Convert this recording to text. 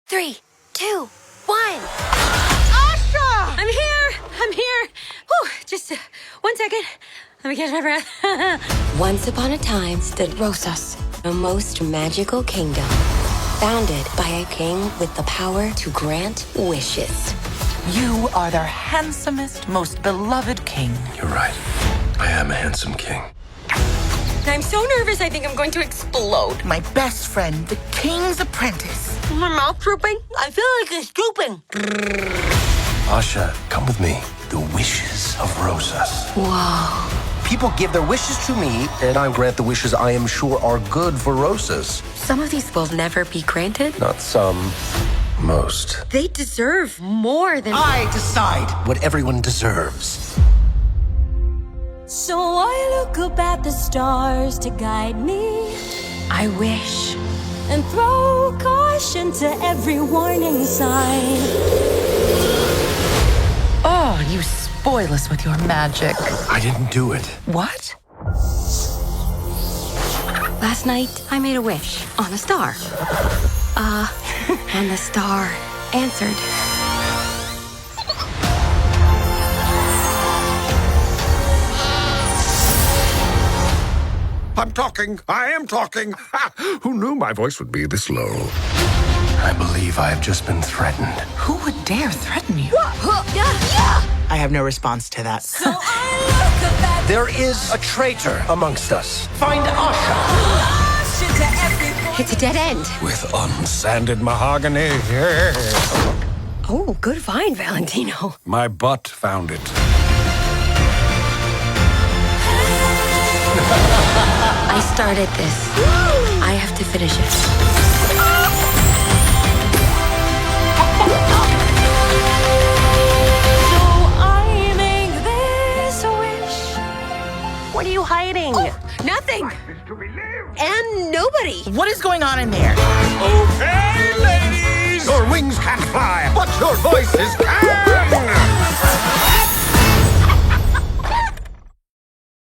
3, 2, 1. Asha! I'm here. Whew, just 1 second. Let me catch my breath. Once upon a time stood Rosas, a most magical kingdom, founded by a king with the power to grant wishes. You are their handsomest, most beloved king. You're right. I am a handsome king. I'm so nervous, I think I'm going to explode. My best friend, the king's apprentice. My mouth drooping? I feel like it's drooping. Asha, come with me. The wishes of Rosas. Whoa. People give their wishes to me, and I grant the wishes I am sure are good for Rosas. Some of these will never be granted. Not some, most. They deserve more than... I decide. What everyone deserves. So I look up at the stars to guide me I wish. and throw caution to every warning sign. Oh, you spoil us with your magic. I didn't do it. What? Last night, I made a wish on a star. And the star answered. I'm talking. I am talking. Ha! Who knew my voice would be this low? I believe I have just been threatened. Who would dare threaten you? I have no response to that. So I look up at There is a traitor amongst us. Find Asha. caution to every It's a dead end. With unsanded mahogany. Oh, good find, Valentino. My butt found it. I started this. I have to finish it. So I make this wish. What are you hiding? Nothing. And nobody. What is going on in there? Okay, ladies! Your wings can't fly, but your voices can!